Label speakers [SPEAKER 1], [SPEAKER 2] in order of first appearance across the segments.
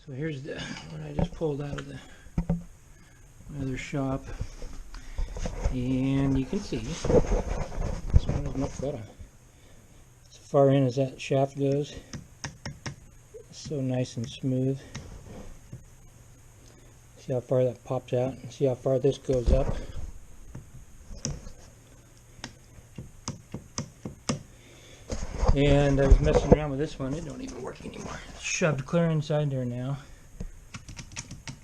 [SPEAKER 1] So here's the one I just pulled out of the other shop, and you can see this one is much better. As far in as that shaft goes, so nice and smooth. See how far that pops out, and see how far this goes up. And I was messing around with this one, it don't even work anymore. It's shoved clear inside there now,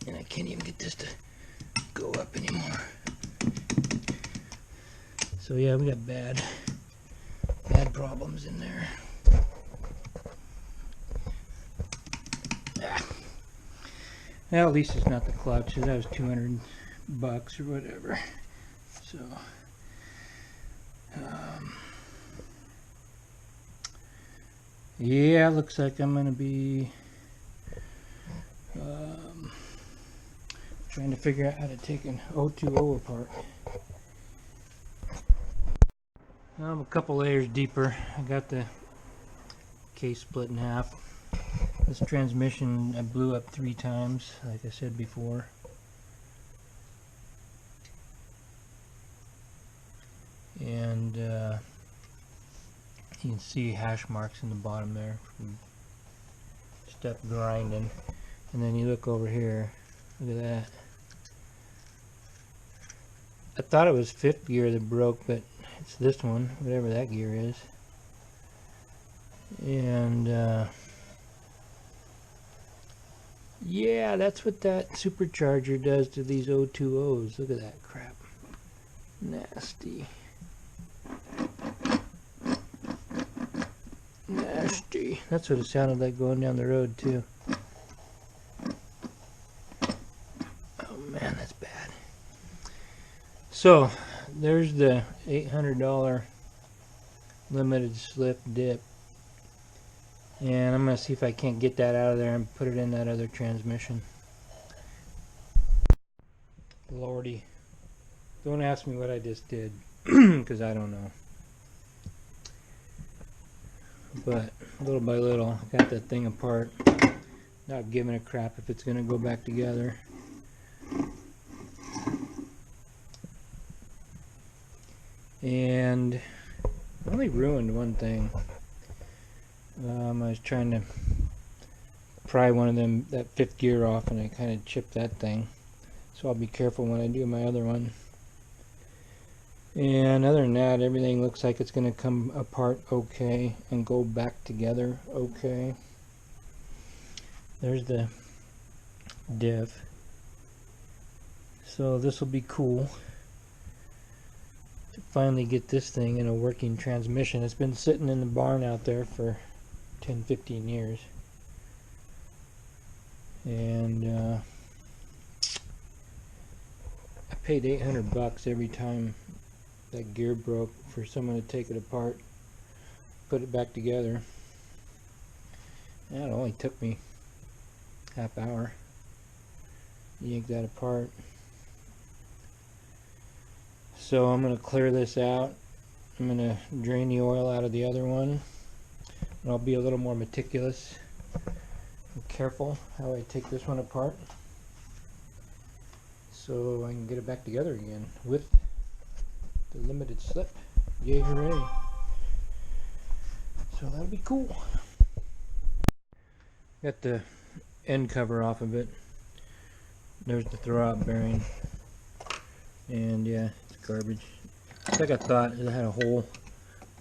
[SPEAKER 1] and I can't even get this to go up anymore. So yeah, we got bad problems in there. Well, at least it's not the clutch. That was $200 or whatever. So, yeah, looks like I'm gonna be trying to figure out how to take an 020 apart. I'm a couple layers deeper. I got the case split in half. This transmission I blew up 3 times, like I said before. And you can see hash marks in the bottom there from step grinding. And then you look over here, look at that. I thought it was 5th gear that broke, but it's this one, whatever that gear is. And yeah, that's what that supercharger does to these 020s. Look at that crap. Nasty. Nasty. That's what it sounded like going down the road too. Oh man, that's bad. So there's the $800 limited slip dip, and I'm gonna see if I can't get that out of there and put it in that other transmission. Lordy, don't ask me what I just did because I don't know. But little by little, I got that thing apart, not giving a crap if it's gonna go back together. And I only ruined one thing. I was trying to pry one of them, that 5th gear off, and I kind of chipped that thing. So I'll be careful when I do my other one. And other than that, everything looks like it's going to come apart okay and go back together okay. There's the diff. So this will be cool to finally get this thing in a working transmission. It's been sitting in the barn out there for 10-15 years, and I paid $800 every time that gear broke for someone to take it apart, put it back together. And it only took me half hour to yank that apart. So I'm going to clear this out. I'm going to drain the oil out of the other one, and I'll be a little more meticulous and careful how I take this one apart so I can get it back together again with the limited slip. Yay, hooray. So that'll be cool. Got the end cover off of it. There's the throwout bearing, and yeah, it's garbage. It's like I thought. It had a hole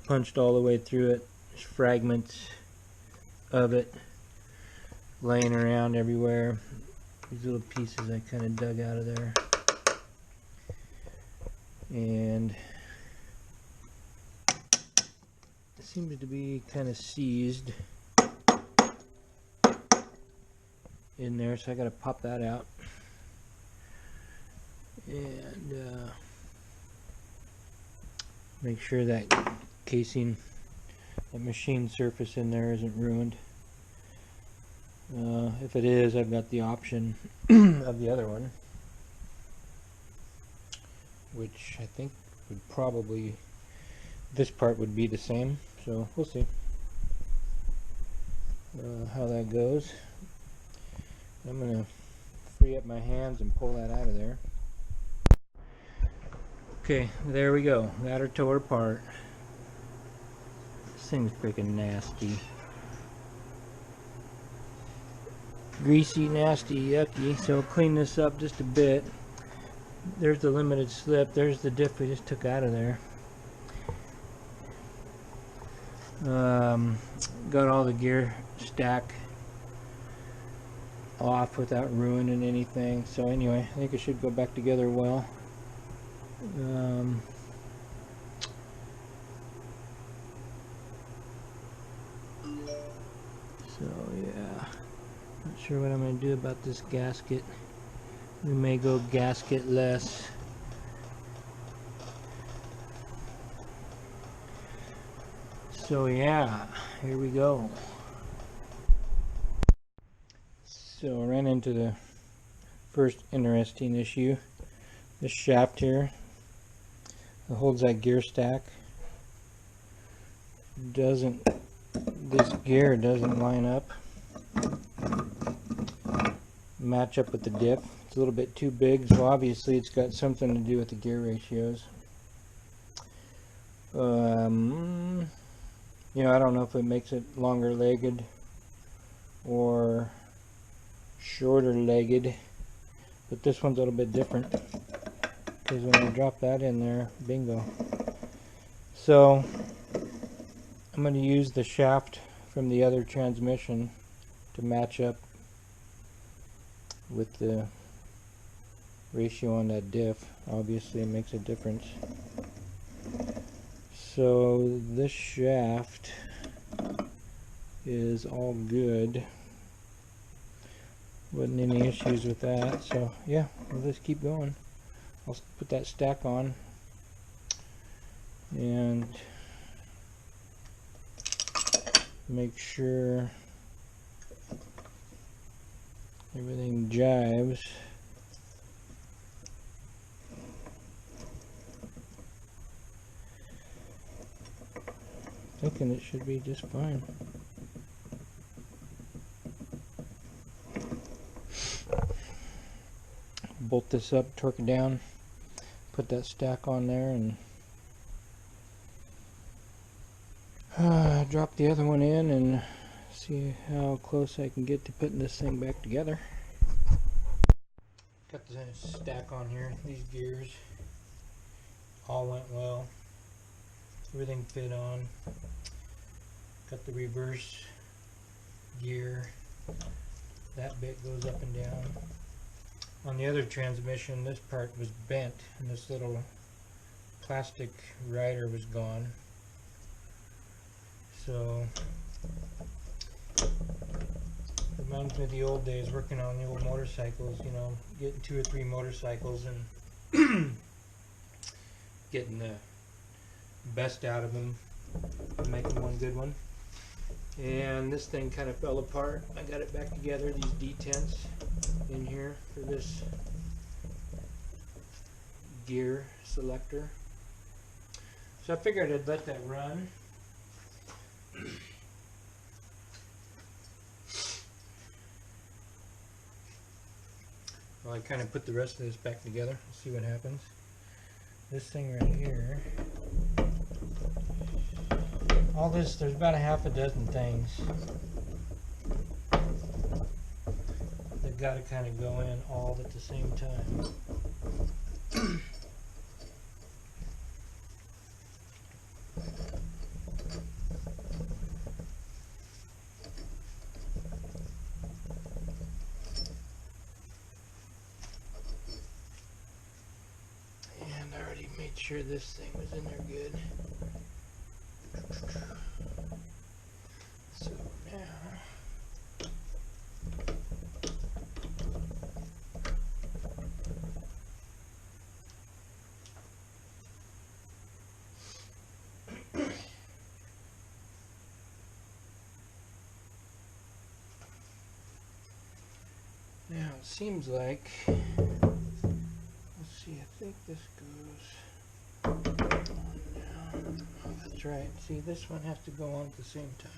[SPEAKER 1] punched all the way through it. There's fragments of it laying around everywhere. These little pieces I kind of dug out of there, and it seems to be kind of seized in there, so I got to pop that out. And make sure that casing, that machine surface in there isn't ruined. If it is, I've got the option of the other one, which I think would probably, this part would be the same, so we'll see how that goes. I'm going to free up my hands and pull that out of there. Okay, there we go. Got her tore apart. This thing's freaking nasty. Greasy, nasty, yucky. So clean this up just a bit. There's the limited slip. There's the diff we just took out of there. Got all the gear stack off without ruining anything. So anyway, I think it should go back together well. So yeah, not sure what I'm going to do about this gasket. We may go gasketless. So yeah, here we go. So I ran into the first interesting issue. This shaft here that holds that gear stack doesn't, this gear doesn't line up, match up with the diff. It's a little bit too big, so obviously it's got something to do with the gear ratios. You know, I don't know if it makes it longer legged or shorter legged, but this one's a little bit different because when I drop that in there, bingo. So I'm going to use the shaft from the other transmission to match up with the ratio on that diff. Obviously it makes a difference. So this shaft is all good. Wasn't any issues with that. So yeah, we'll just keep going. I'll put that stack on and make sure everything jives. Thinking it should be just fine. Bolt this up, torque it down, put that stack on there, and drop the other one in and see how close I can get to putting this thing back together. Got the stack on here. These gears all went well. Everything fit on. Got the reverse gear. That bit goes up and down. On the other transmission, this part was bent and this little plastic rider was gone. So reminds me of the old days working on the old motorcycles, you know, getting 2 or 3 motorcycles and getting the best out of them, making one good one. And this thing kind of fell apart. I got it back together, these detents in here for this gear selector. So I figured I'd let that run. Well, I kind of put the rest of this back together. Let's see what happens. This thing right here, all this, there's about a half a dozen things that got to kind of go in all at the same time. And I already made sure this thing was in there good. So now it seems like, let's see, I think this goes on now. Oh, that's right. See, this one has to go on at the same time.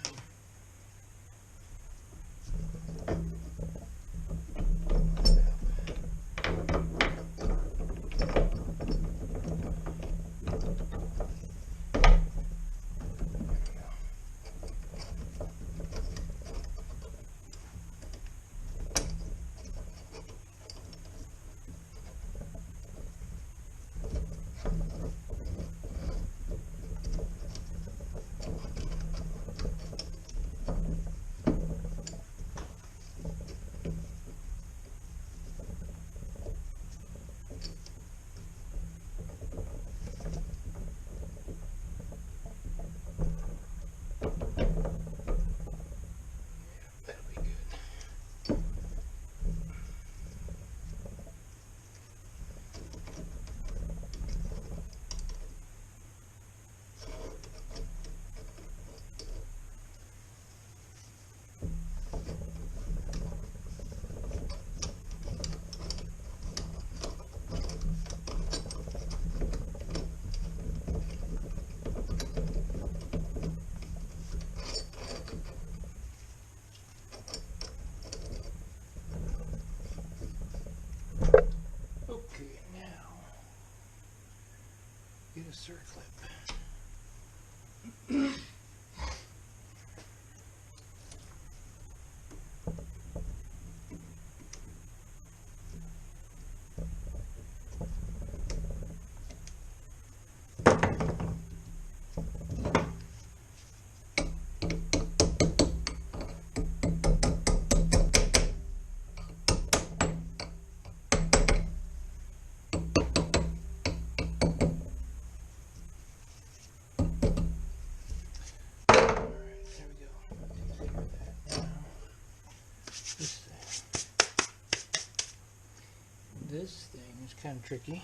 [SPEAKER 1] This thing is kind of tricky.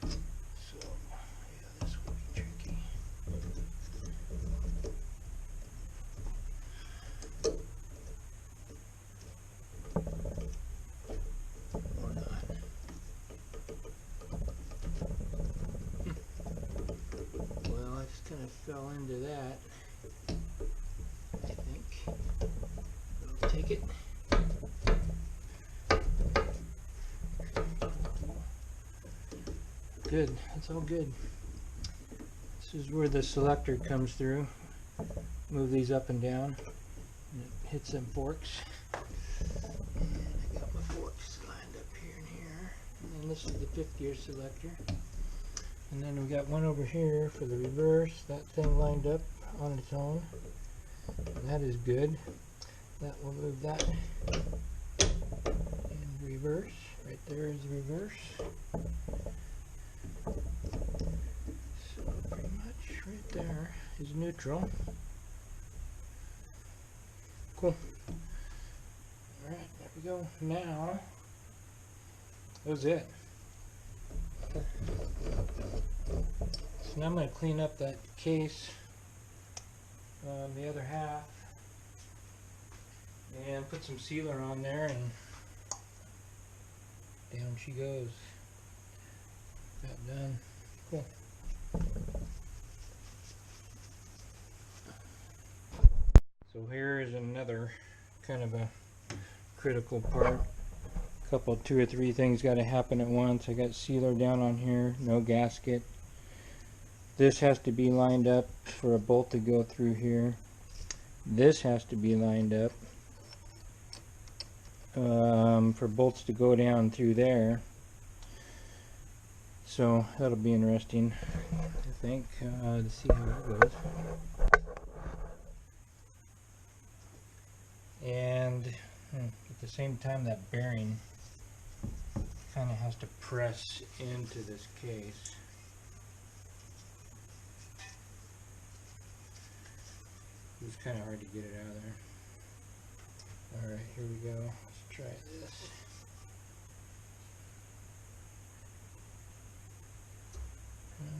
[SPEAKER 1] So, yeah, this will be tricky. Or not. Well, I just kind of fell into that. I think I'll take it. Good, that's all good. This is where the selector comes through. Move these up and down, and it hits them forks. And I got my forks lined up here and here. And then this is the 5th gear selector. And then we got one over here for the reverse. That thing lined up on its own. That is good. That will move that in reverse. Right there is the reverse. So pretty much right there is neutral. Cool. Alright, there we go. Now, that was it. So now I'm going to clean up that case, the other half, and put some sealer on there, and down she goes. Got done. Cool. So here is another kind of a critical part. Couple, 2 or 3 things got to happen at once. I got sealer down on here, no gasket. This has to be lined up for a bolt to go through here. This has to be lined up for bolts to go down through there. So that'll be interesting, I think, to see how that goes. And at the same time, that bearing kind of has to press into this case. It's kind of hard to get it out of there. Alright, here we go. Let's try this. Okay.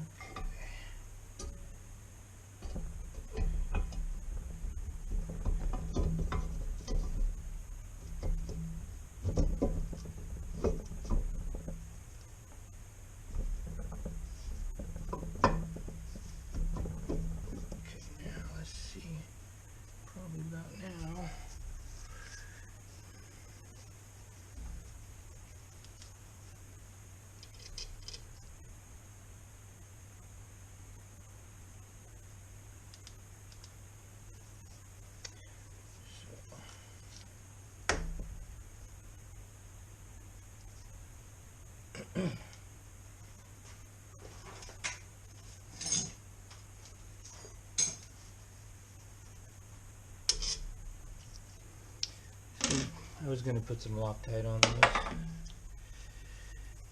[SPEAKER 1] I was going to put some Loctite on this.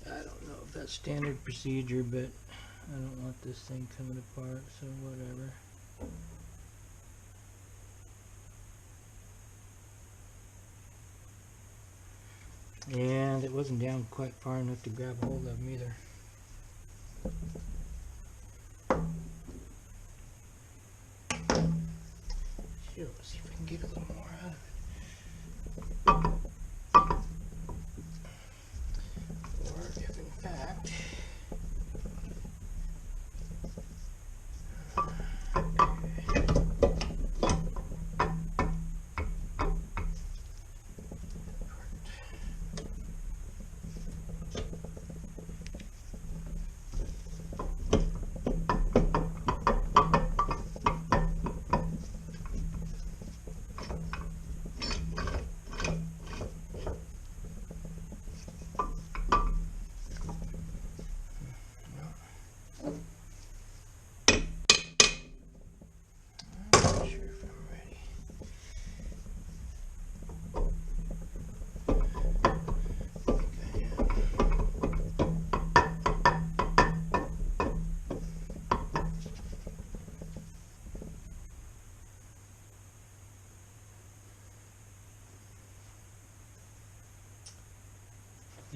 [SPEAKER 1] I don't know if that's standard procedure, but I don't want this thing coming apart, so whatever. And it wasn't down quite far enough to grab a hold of them either. Sure, let's see if I can get a little more out of it. Or if in fact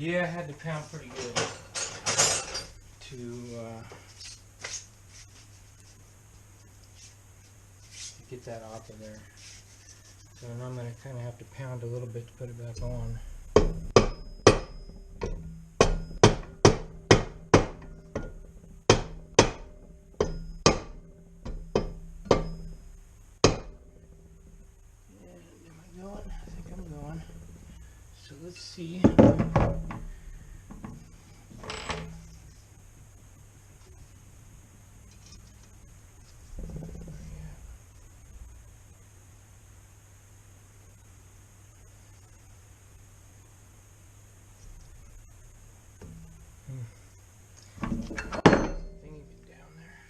[SPEAKER 1] Yeah, I had to pound pretty good to get that off of there. So now I'm going to kind of have to pound a little bit to put it back on. I think I'm going. So let's see. Thing even down there.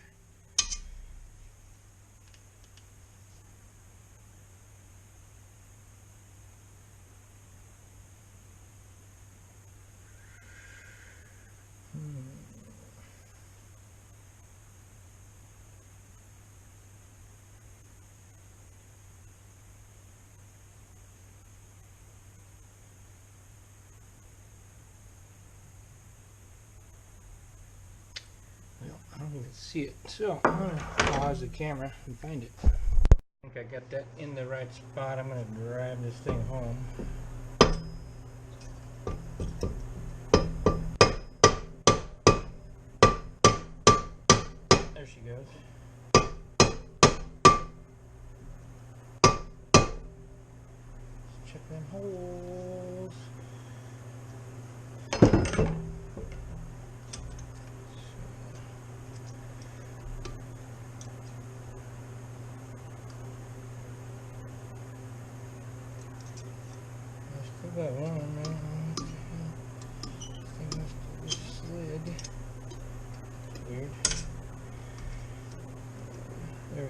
[SPEAKER 1] Well, I don't even see it. So I'm going to pause the camera and find it. I think I got that in the right spot. I'm going to drive this thing home. There she goes. Let's check them holes. Still got one, man. Thing must have just slid. Weird. There we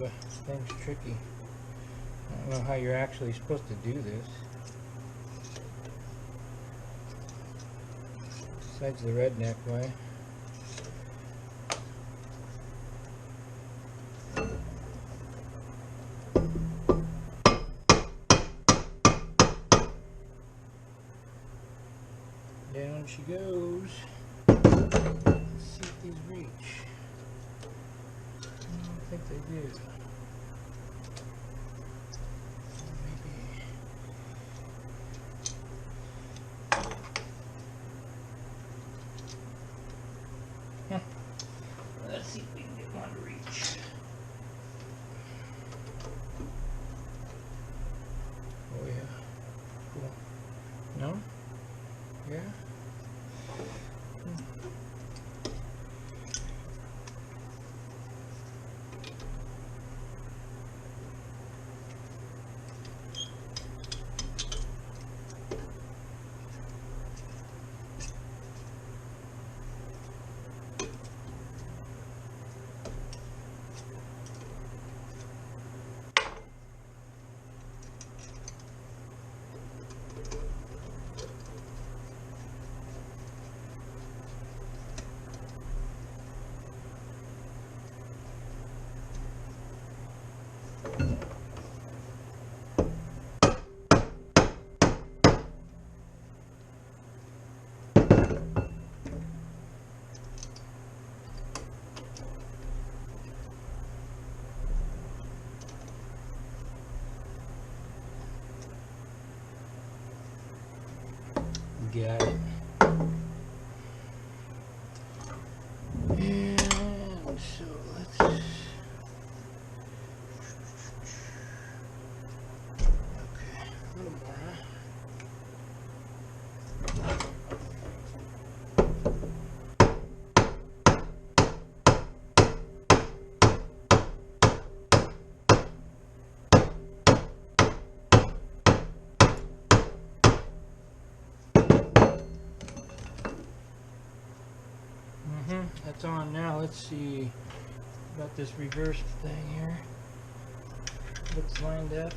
[SPEAKER 1] go. Ugh, this thing's tricky. I don't know how you're actually supposed to do this. Besides the redneck way. Down she goes. Let's see if these reach. I don't think they do. Maybe. Huh. Let's see if we can get one to reach. Oh yeah. Cool. No? Yeah? Got it. And so let's okay, a little more, huh? That's on now. Let's see about this reverse thing here. Looks lined up.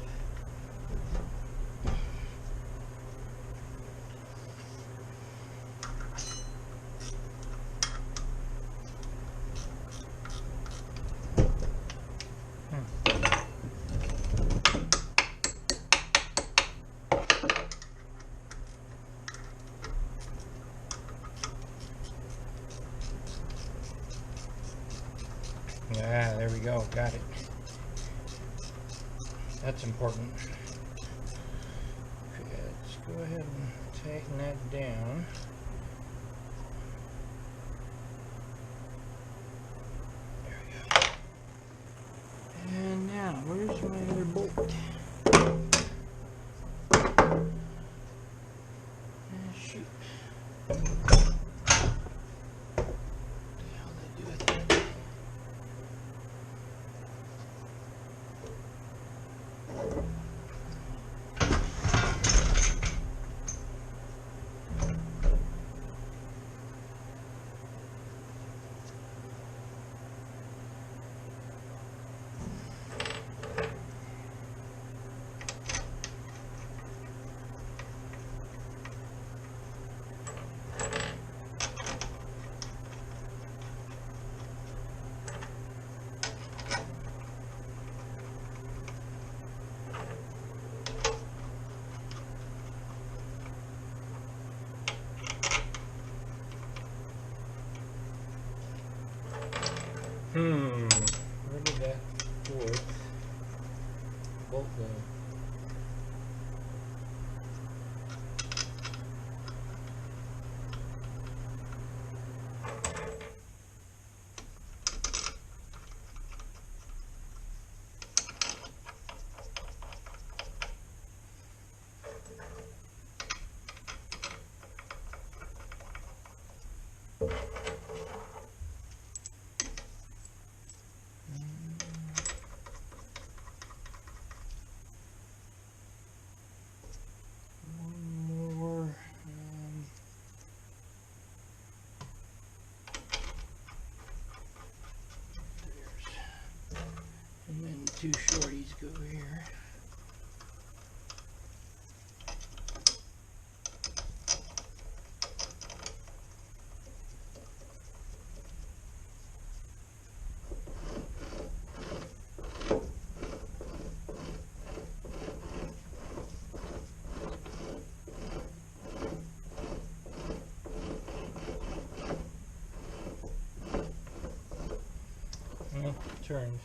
[SPEAKER 1] Ah, there we go. Got it. That's important. Okay, let's go ahead and tighten that down. There we go. And now, where's my other bolt? Shoot. What the hell did I do with that? Where did that fourth bolt go? And then two shorties go here. Well, turns.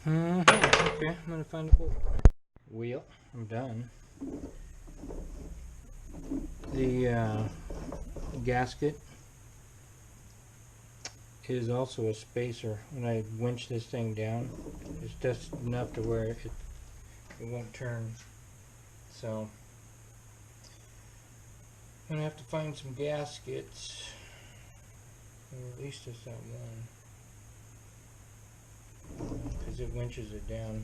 [SPEAKER 1] Okay, I'm gonna find a bolt. Wheel, I'm done. The gasket is also a spacer. When I winch this thing down, it's just enough to where it won't turn. So I'm gonna have to find some gaskets. Or at least just that one, because it winches it down.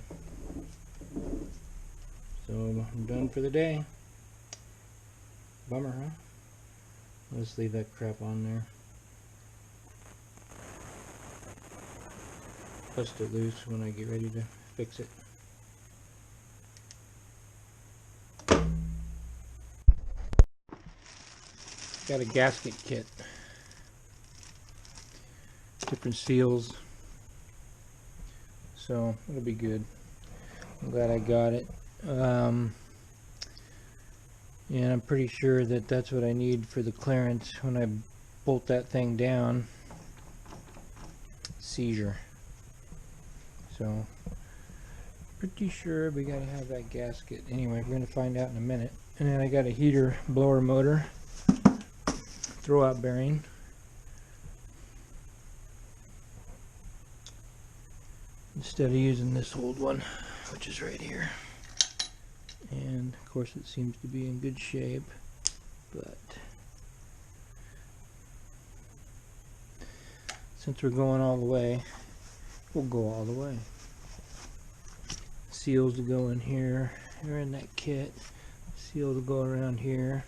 [SPEAKER 1] So I'm done for the day. Bummer, huh? Let's leave that crap on there. Bust it loose when I get ready to fix it. Got a gasket kit. Different seals. So it'll be good. I'm glad I got it. And I'm pretty sure that that's what I need for the clearance when I bolt that thing down. Seizure. So pretty sure we gotta have that gasket. Anyway, we're gonna find out in a minute. And then I got a heater blower motor throwout bearing. Instead of using this old one, which is right here. And of course it seems to be in good shape, but since we're going all the way, we'll go all the way. Seals to go in here. They're in that kit. Seal to go around here.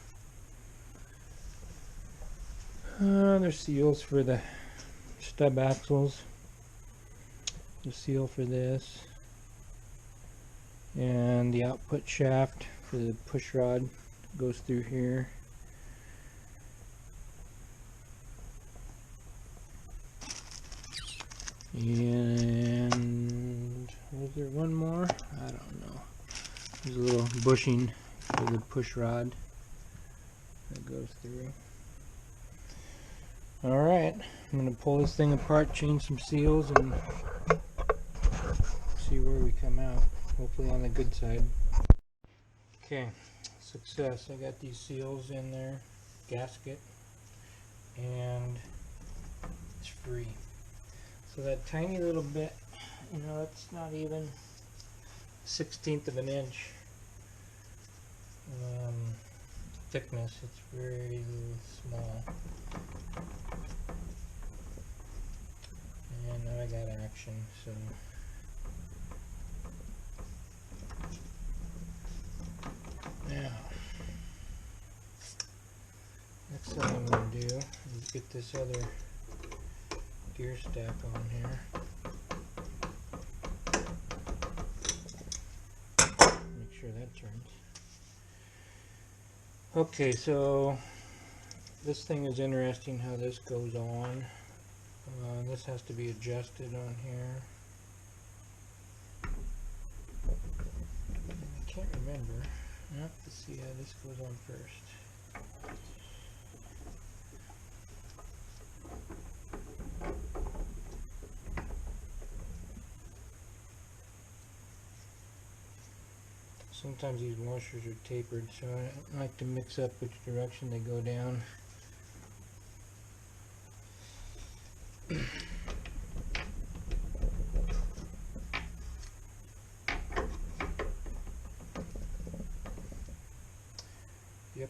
[SPEAKER 1] There's seals for the stub axles. The seal for this. And the output shaft for the push rod goes through here. And was there one more? I don't know. There's a little bushing for the push rod that goes through. Alright, I'm going to pull this thing apart, change some seals, and see where we come out. Hopefully on the good side. Okay, success. I got these seals in there, gasket, and it's free. So that tiny little bit, you know, that's not even 1/16 of an inch thickness. It's very small. And now I got action, so now next thing I'm going to do is get this other gear stack on here. Make sure that turns. Okay, so this thing is interesting how this goes on. This has to be adjusted on here. And I can't remember. Let's see how this goes on first. Sometimes these washers are tapered, so I like to mix up which direction they go down. Yep,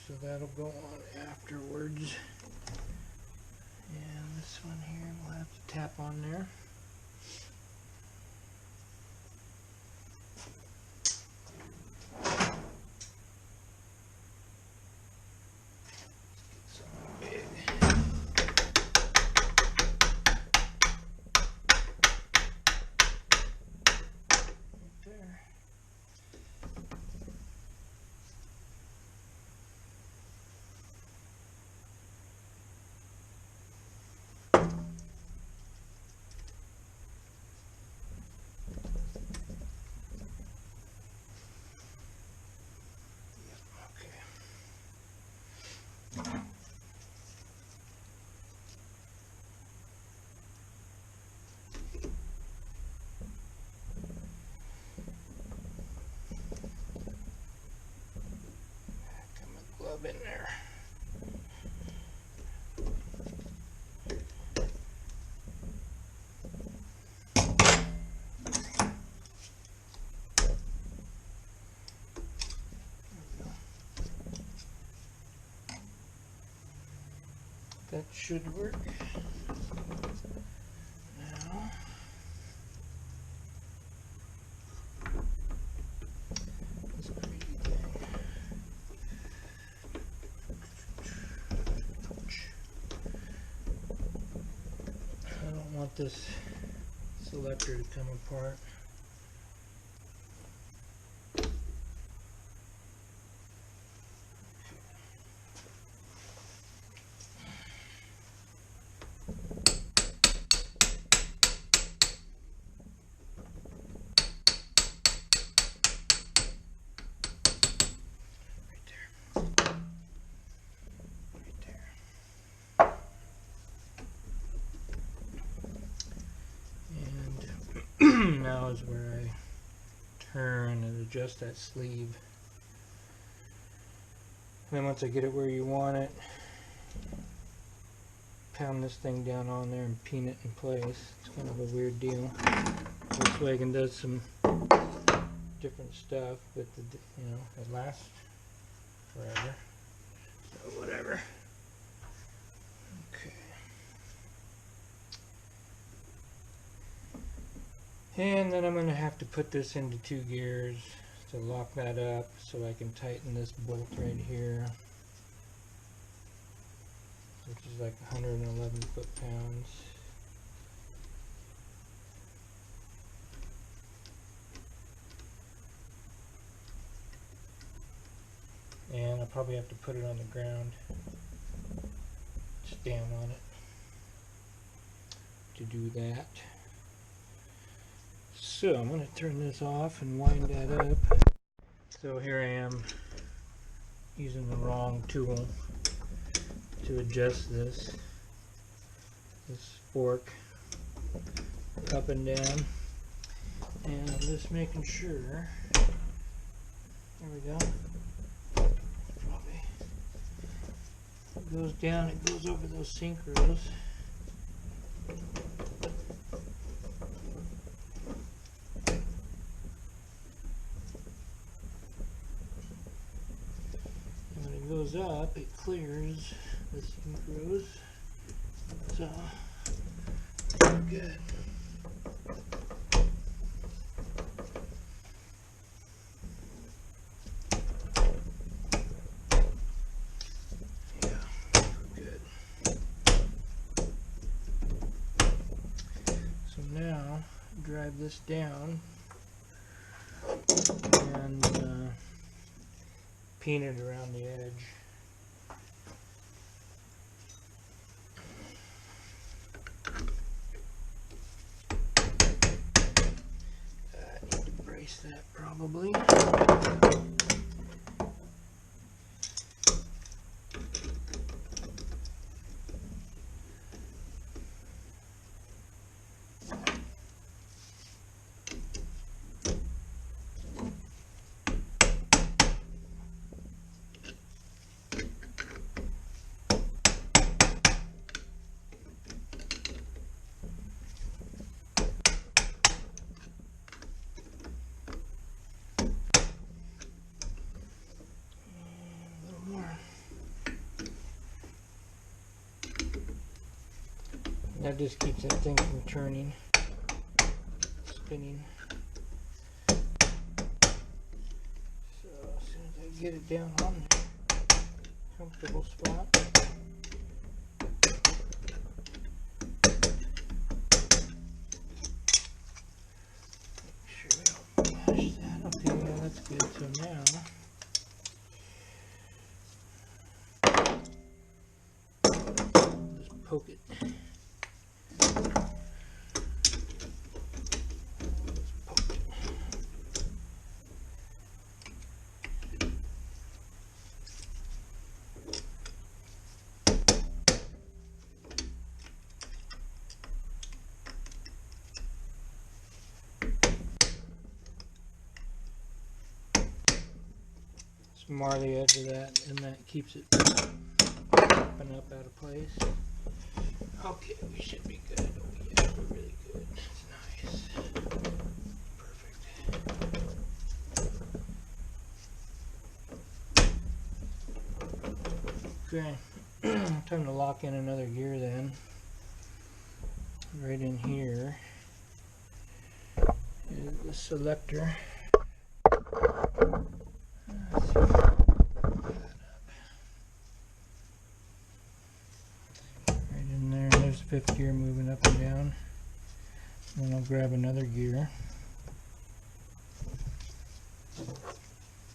[SPEAKER 1] so that'll go on afterwards. And this one here, we'll have to tap on there. Glove in there. That should work. Now, this crazy thing. I don't want this selector to come apart. Now is where I turn and adjust that sleeve. And then once I get it where you want it, pound this thing down on there and pin it in place. It's kind of a weird deal. Volkswagen does some different stuff, but you know, it lasts forever. So whatever. Okay. And then I'm going to have to put this into 2 gears to lock that up so I can tighten this bolt right here. which is like 111 foot-pounds. And I'll probably have to put it on the ground, stand on it to do that. So I'm going to turn this off and wind that up. So here I am using the wrong tool to adjust this fork up and down, and I'm just making sure. There we go. Probably it goes down, it goes over those synchros. And when it goes up, it clears the synchros. So good. Now drive this down and pin it around the edge. I need to brace that probably. That just keeps that thing from turning, spinning. So as soon as I get it down on the comfortable spot, make sure we don't mash that. Okay, yeah, that's good. So now just poke it. Mar the edge of that, and that keeps it popping up out of place. Okay, we should be good. Oh yeah, we're really good. That's nice. Perfect. Okay, time to lock in another gear then. Right in here is the selector. Fifth gear moving up and down. Then I'll grab another gear.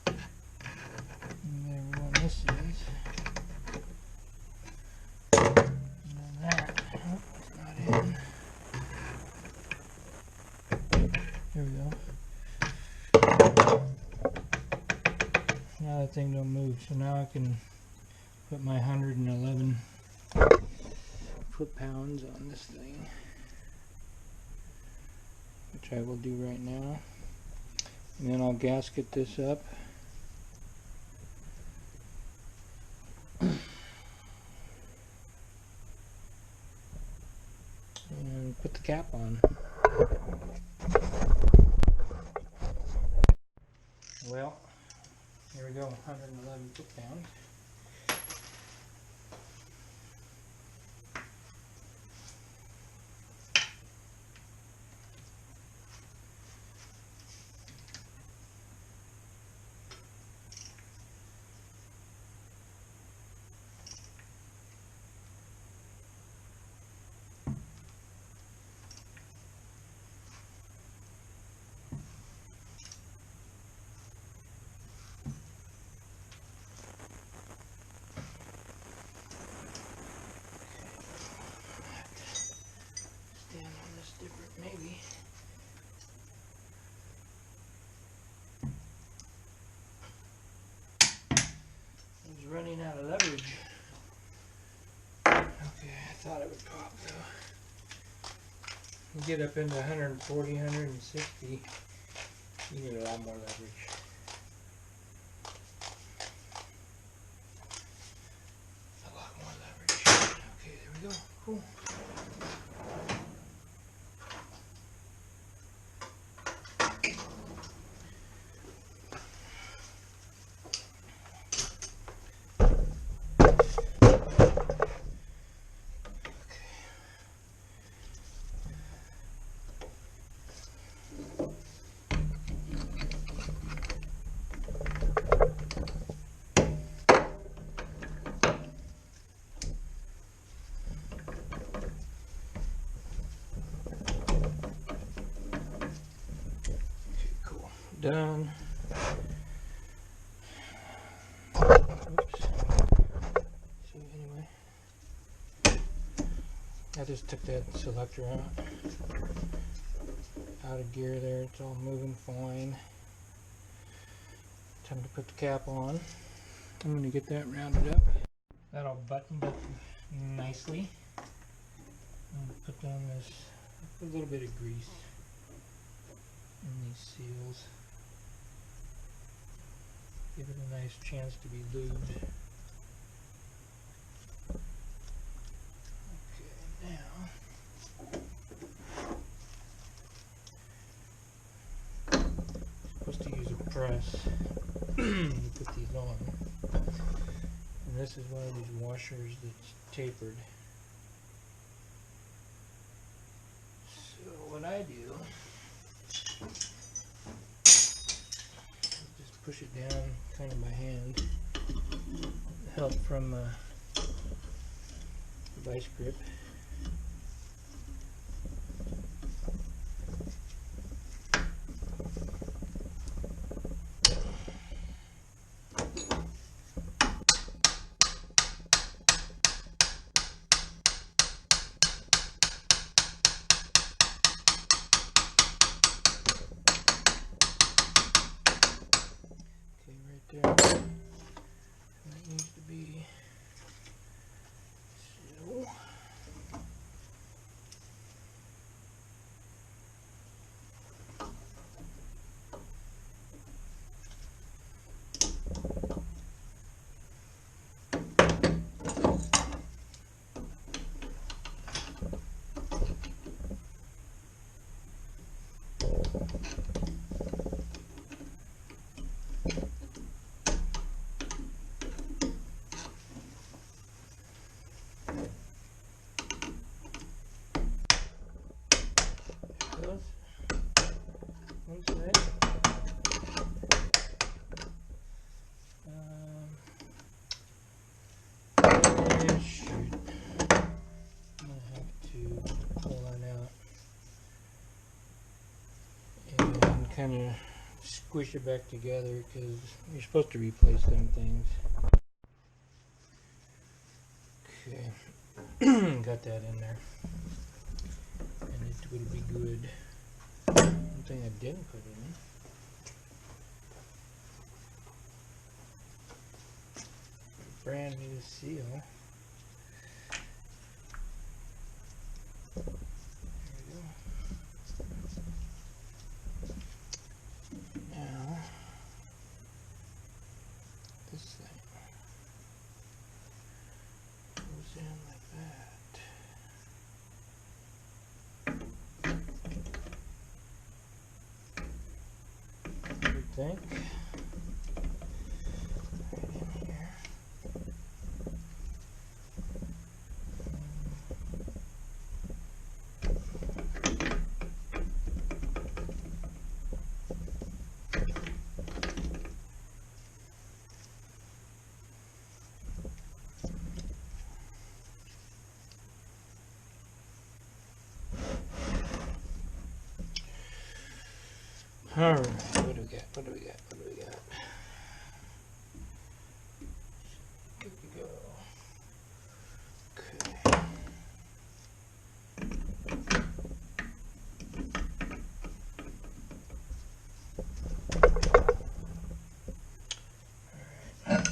[SPEAKER 1] And there we go, this is. And then that, oh, it's not in. There we go. Now that thing don't move, so now I can put my 111 foot-pounds on this thing, which I will do right now, and then I'll gasket this up and put the cap on. Well, here we go, 111 foot-pounds. thought it would pop though. You get up into 140, 160, you need a lot more leverage. A lot more leverage. Okay, there we go. Cool. Done. Oops. See, anyway, I just took that selector out of gear there. It's all moving fine. Time to put the cap on. I'm going to get that rounded up. That all buttoned up nicely. I'm going to put down this, a little bit of grease in these seals. Give it a nice chance to be lubed. Okay, now supposed to use a press to put these on. And this is one of these washers that's tapered. So what I do, push it down kind of by hand. Help from the vice grip. There. That needs to be so. One side. And shoot. I'm going to have to pull that out and kind of squish it back together because you're supposed to replace them things. Okay, got that in there. And it will be good. One thing I didn't put in, brand new seal. There we go. Now, this thing goes in like that. You think? Right in here. All right, what do we got? What do we got? What do we got? Good to go. Okay. All right.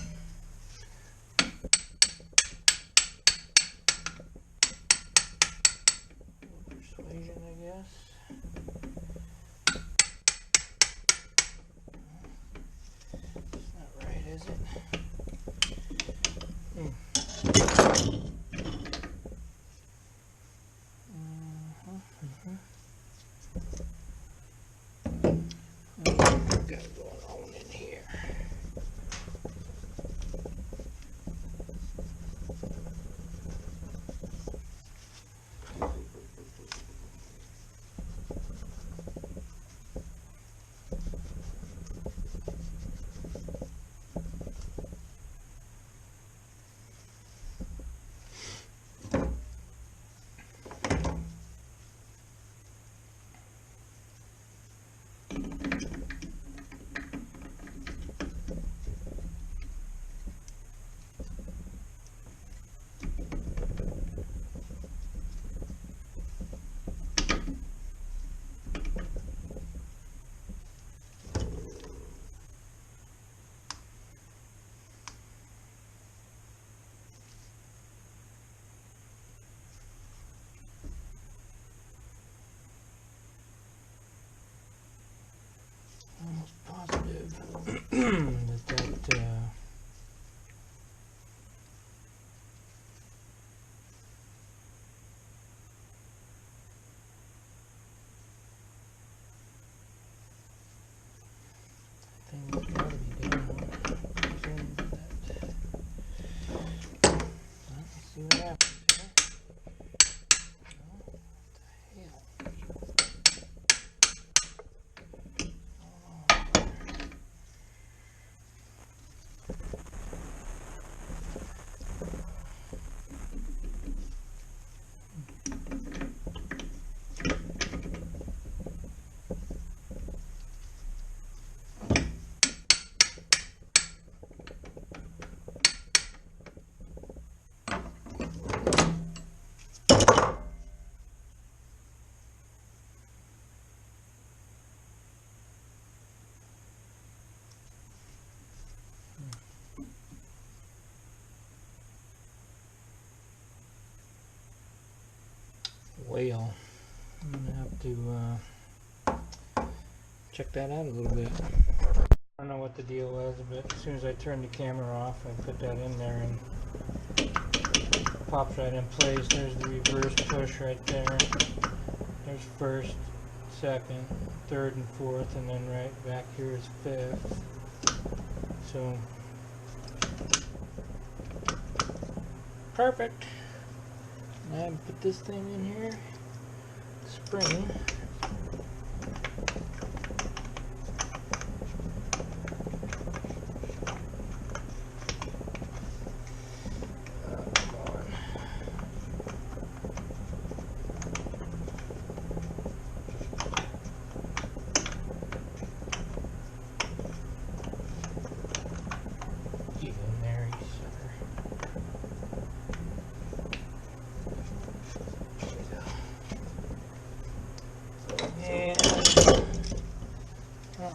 [SPEAKER 1] whale. I'm gonna have to check that out a little bit. I don't know what the deal was, but as soon as I turned the camera off, I put that in there and it pops right in place. There's the reverse push right there. There's first, second, third, and fourth, and then right back here is fifth. So perfect. Now I put this thing in here. Spring.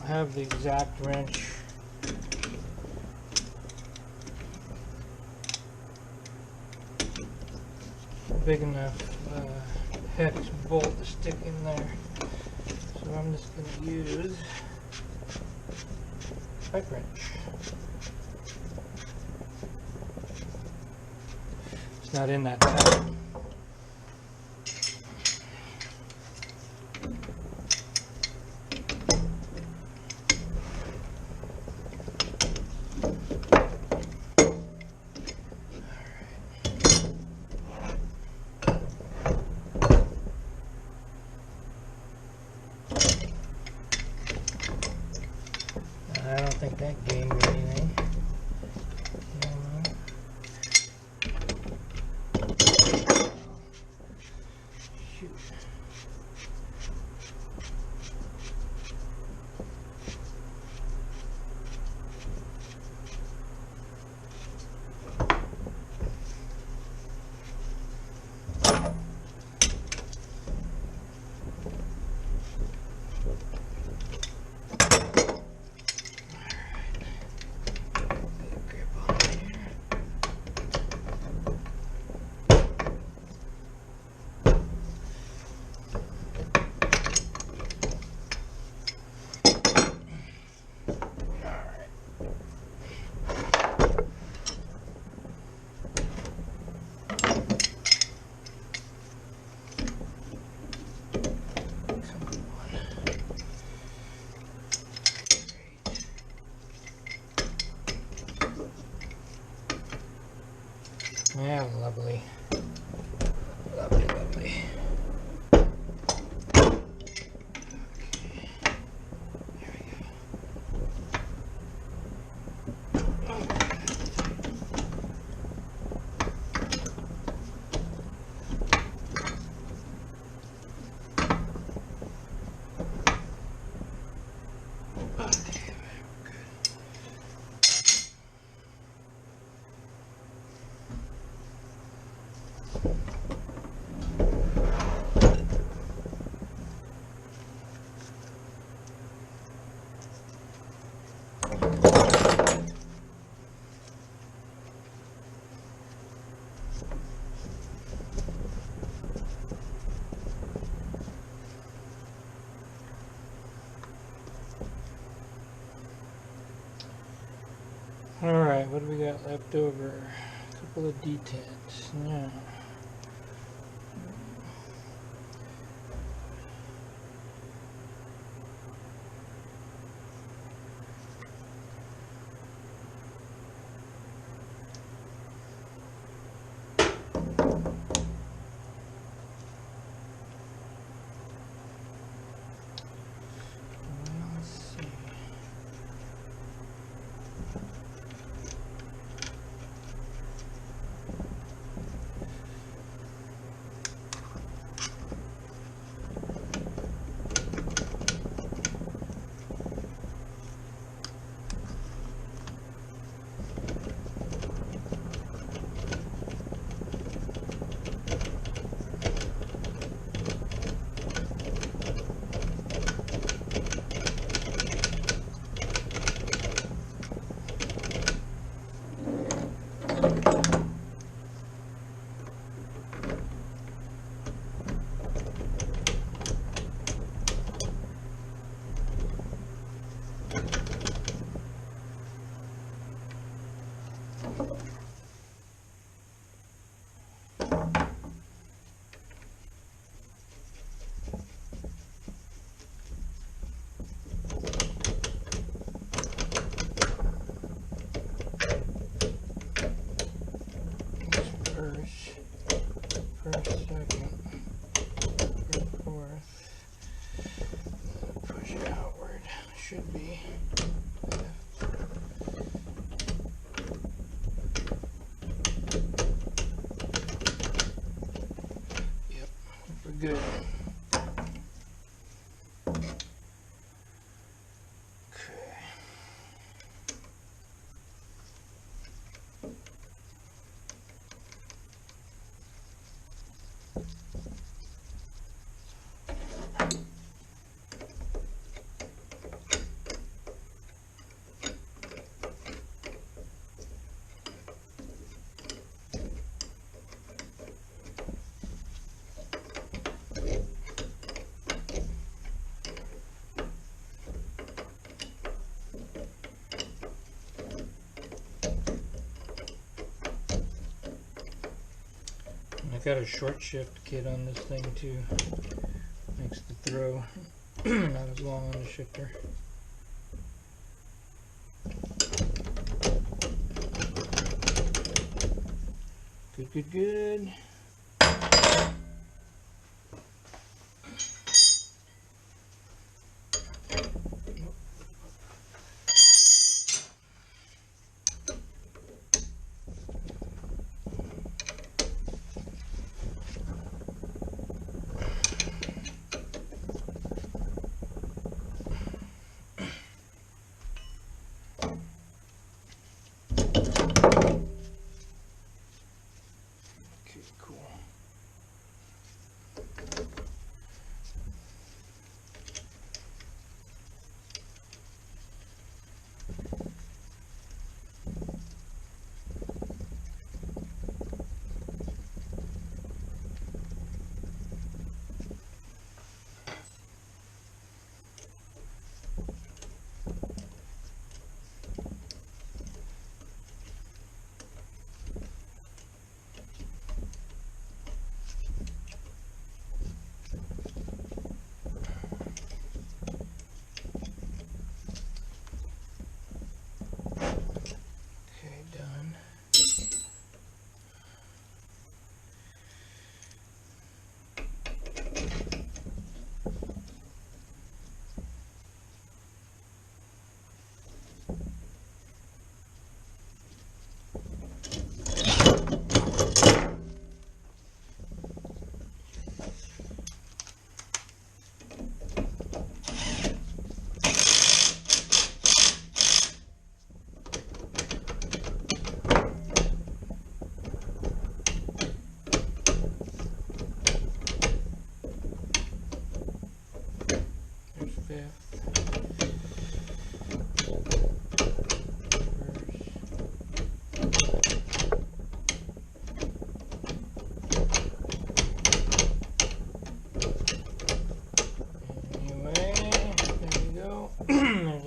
[SPEAKER 1] Have the exact wrench. Big enough hex bolt to stick in there. So I'm just going to use a pipe wrench. It's not in that tight. I don't think that gained anything. Shoot. Yeah, lovely. Lovely, lovely. Alright, what do we got left over? A couple of detents. Now, let's see. first, second, third, fourth. Push it outward. Should be. Yep, we're good. I got a short shift kit on this thing too. Makes the throw not as long on the shifter. Good, good, good.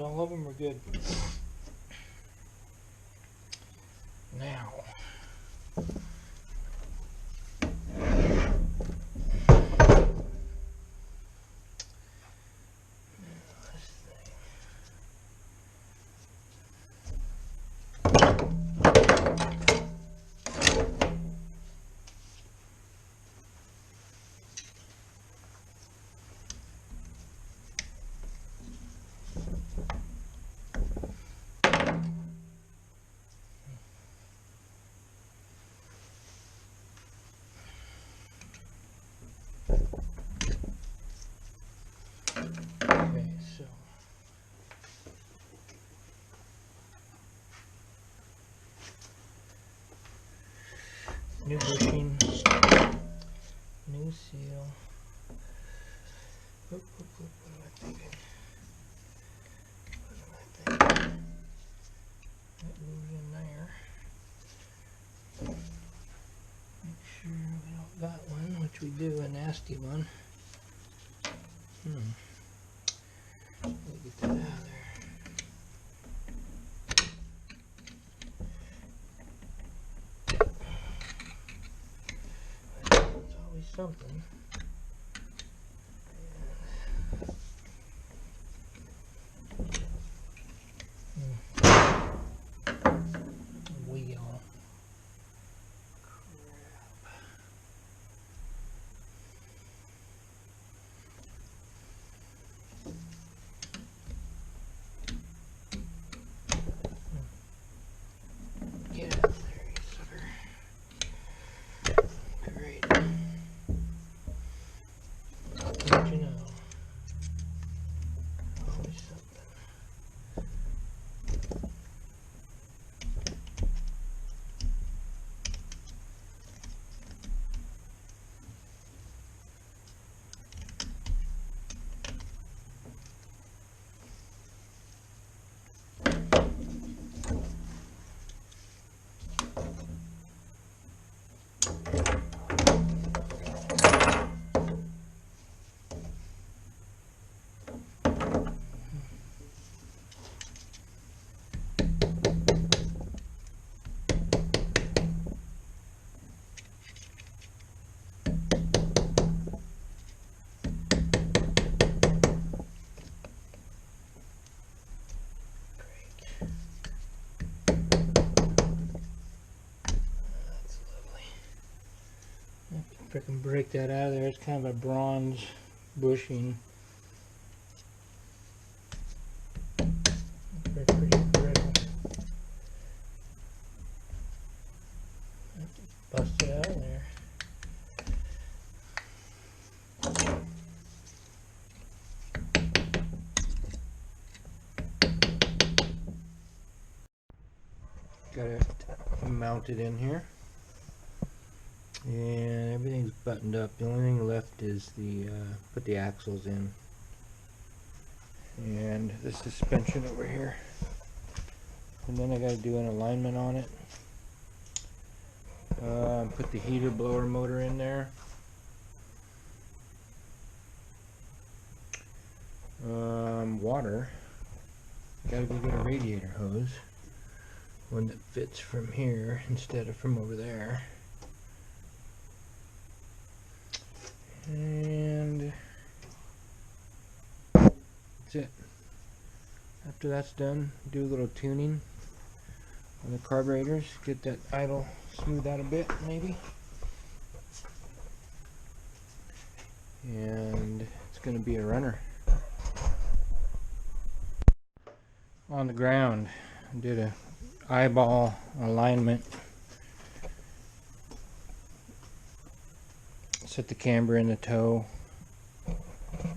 [SPEAKER 1] All of them are good. Now, okay, so new bushing, new seal. What am I thinking? That moves in there. Make sure we don't got one, which we do, a nasty one. Let me get that out of there. There's always something. Wheel. Crap. if I can break that out of there. It's kind of a bronze bushing. They're pretty brittle. Bust it out of there. Got it mounted in here, and everything's buttoned up. The only thing left is the put the axles in, and the suspension over here, and then I got to do an alignment on it. Put the heater blower motor in there. Water. Gotta go get a radiator hose, one that fits from here instead of from over there. And that's it. After that's done, do a little tuning on the carburetors, get that idle smooth out a bit maybe. And it's going to be a runner. On the ground, I did a eyeball alignment. Set the camber in the toe,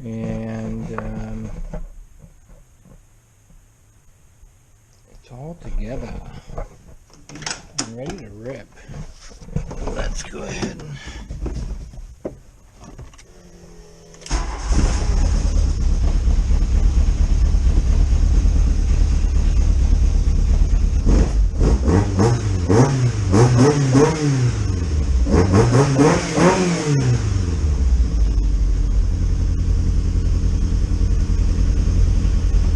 [SPEAKER 1] and it's all together. I'm ready to rip. Let's go ahead and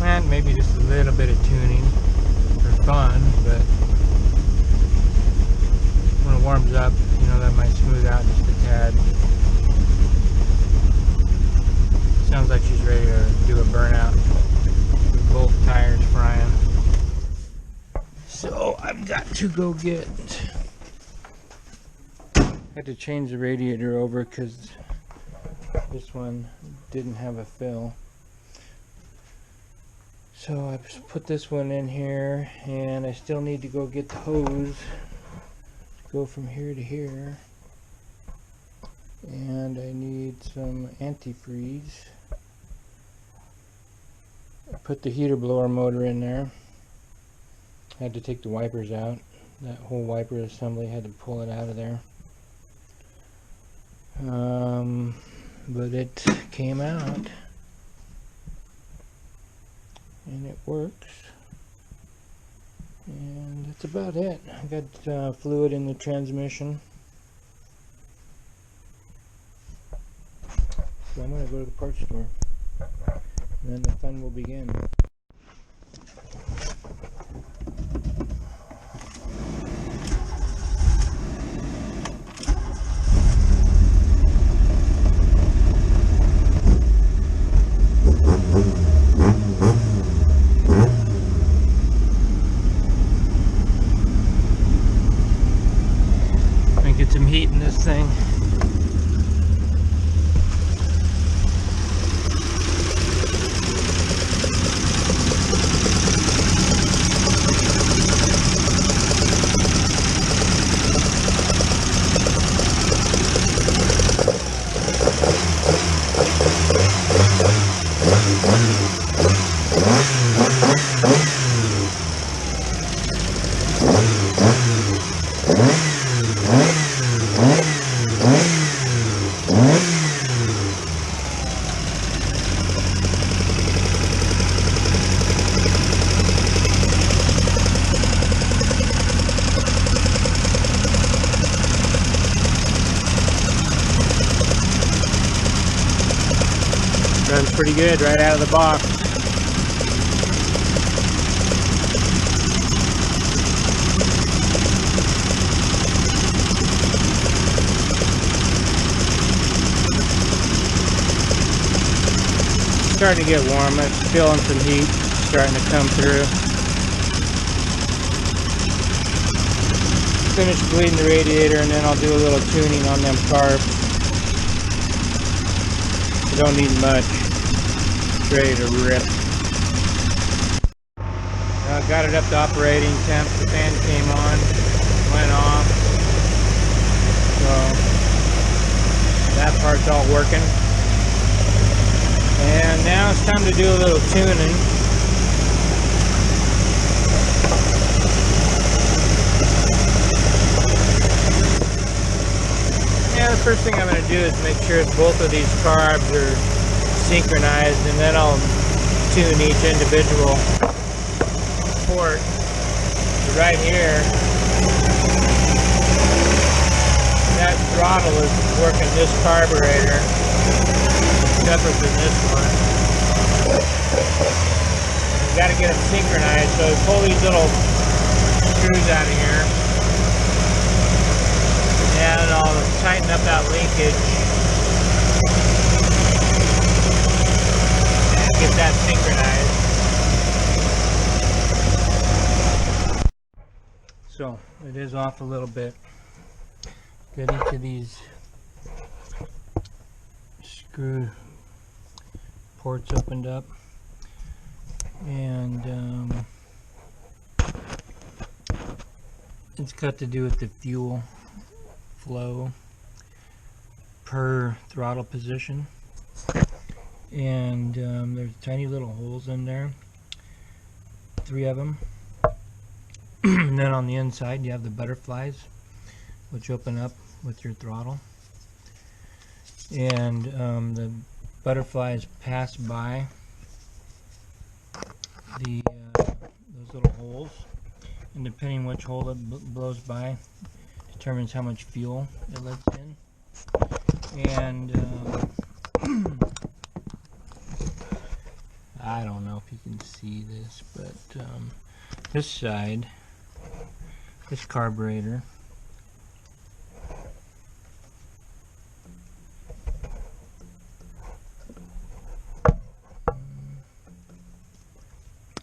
[SPEAKER 1] and maybe just a little bit of tuning for fun, but when it warms up, you know, that might smooth out just a tad. Sounds like she's ready to do a burnout with both tires frying. So I've got to go get, had to change the radiator over because this one didn't have a fill. So I put this one in here, and I still need to go get the hose, go from here to here, and I need some antifreeze. I put the heater blower motor in there. I had to take the wipers out. That whole wiper assembly, had to pull it out of there. But it came out. And it works, and that's about it. I got fluid in the transmission, so I'm going to go to the parts store, and then the fun will begin. Get some heat in this thing. Runs pretty good right out of the box. Starting to get warm. I'm feeling some heat starting to come through. Finish bleeding the radiator, and then I'll do a little tuning on them carbs. Don't need much. It's ready to rip. Got it up to operating temp. The fan came on, went off. So that part's all working. And now it's time to do a little tuning. Yeah, the first thing I'm going to do is make sure both of these carbs are synchronized, and then I'll tune each individual port. So right here, that throttle is working this carburetor, separate than this one. You got to get them synchronized, so pull these little screws out of here, and I'll tighten up that linkage and get that synchronized. So it is off a little bit. Get each of these screw ports opened up, and it's got to do with the fuel flow per throttle position, and there's tiny little holes in there, 3 of them. And then on the inside you have the butterflies, which open up with your throttle, and the butterflies pass by the those little holes, and depending which hole it blows by determines how much fuel it lets in. And I don't know if you can see this, but this side, this carburetor,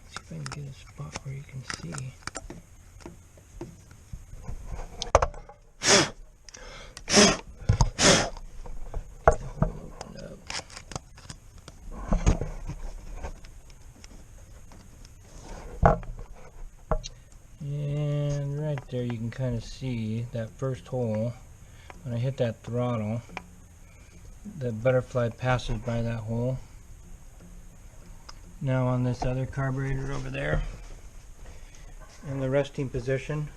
[SPEAKER 1] see if I can get a spot where you can see. And right there you can kind of see that first hole. When I hit that throttle, the butterfly passes by that hole. Now on this other carburetor over there, in the resting position,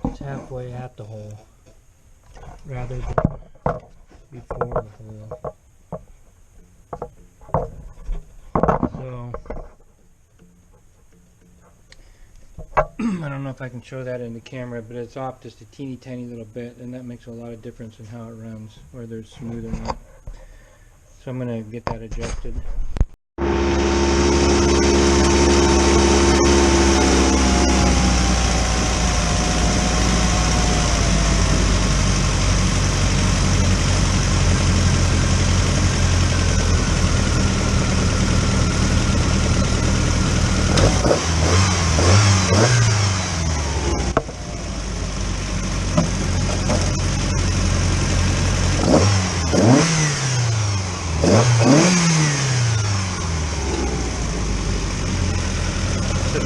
[SPEAKER 1] it's halfway at the hole rather than before the hole. So I don't know if I can show that in the camera, but it's off just a teeny tiny little bit, and that makes a lot of difference in how it runs, whether it's smooth or not. So I'm going to get that adjusted.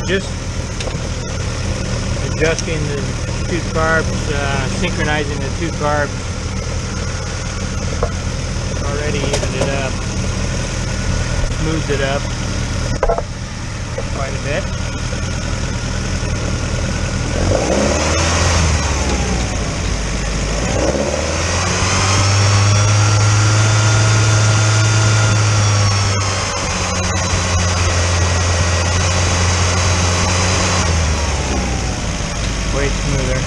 [SPEAKER 1] Just adjusting the 2 carbs, synchronizing the 2 carbs, already evened it up, smoothed it up quite a bit. Way smoother.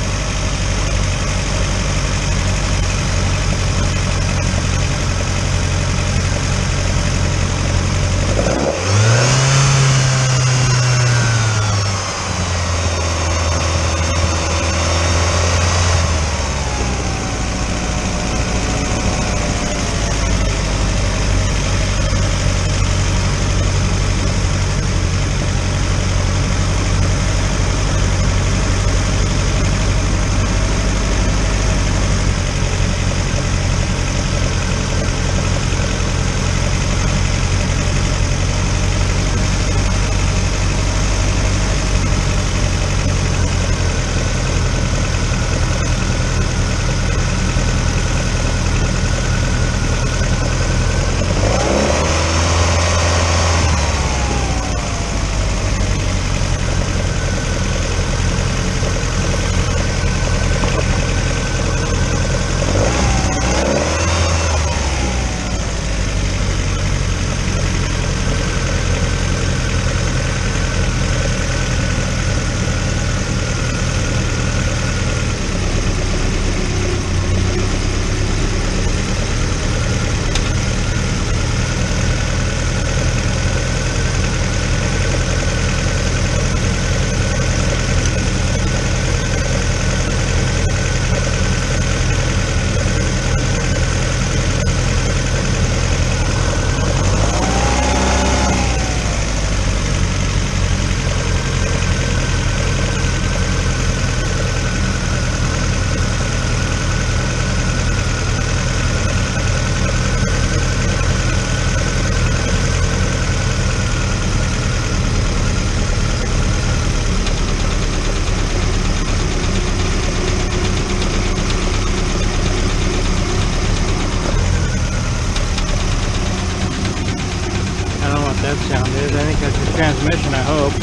[SPEAKER 1] transmission, I hope.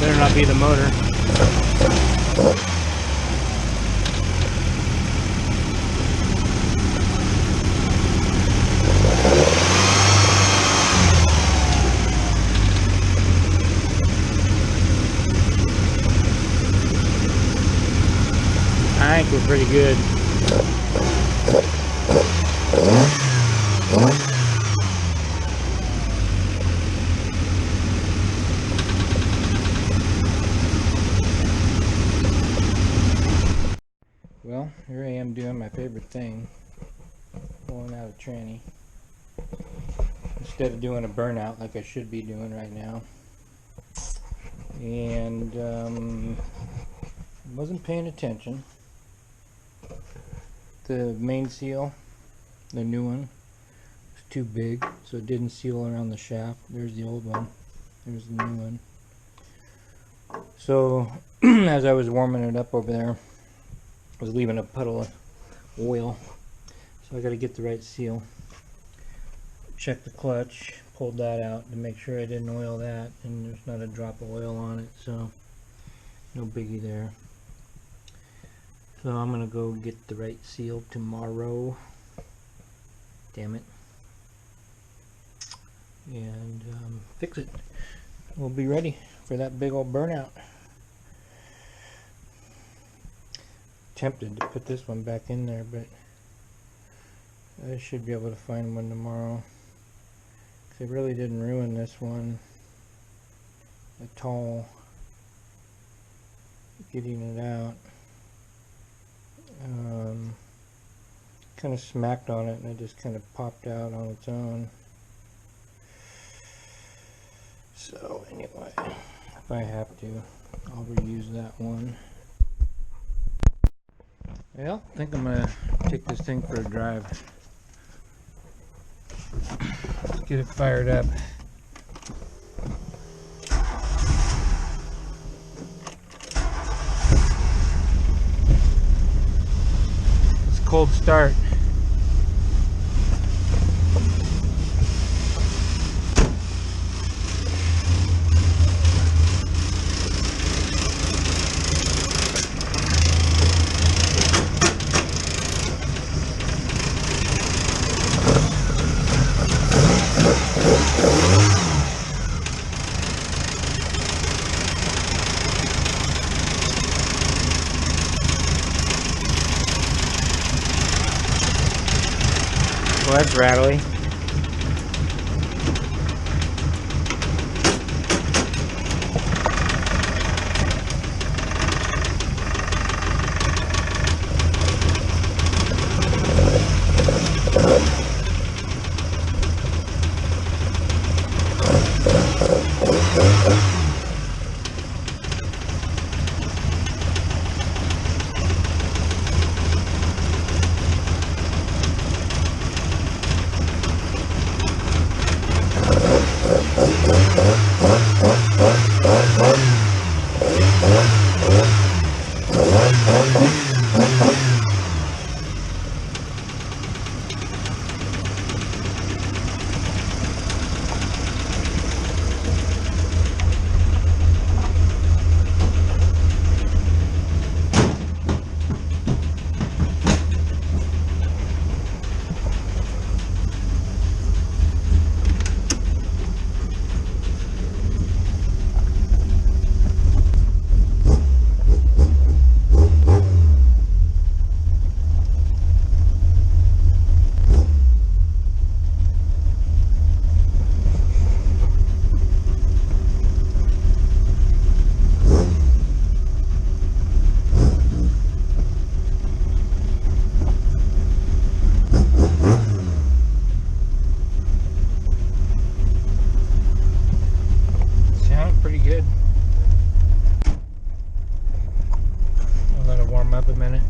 [SPEAKER 1] Better not be the motor. I think we're pretty good. Well, here I am doing my favorite thing, pulling out a tranny instead of doing a burnout like I should be doing right now. And wasn't paying attention. The main seal, the new one, was too big, so it didn't seal around the shaft. There's the old one. There's the new one. So as I was warming it up over there, I was leaving a puddle of oil. So I got to get the right seal. Check the clutch, pulled that out to make sure I didn't oil that, and there's not a drop of oil on it, so no biggie there. So I'm gonna go get the right seal tomorrow. Damn it. And fix it. We'll be ready for that big old burnout. Tempted to put this one back in there, but I should be able to find one tomorrow. It really didn't ruin this one at all, getting it out. Kind of smacked on it and it just kind of popped out on its own. So anyway, if I have to, I'll reuse that one. Well, I think I'm gonna take this thing for a drive. Let's get it fired up. It's a cold start. Well, that's rattly. Pretty good. I'll let it warm up a minute.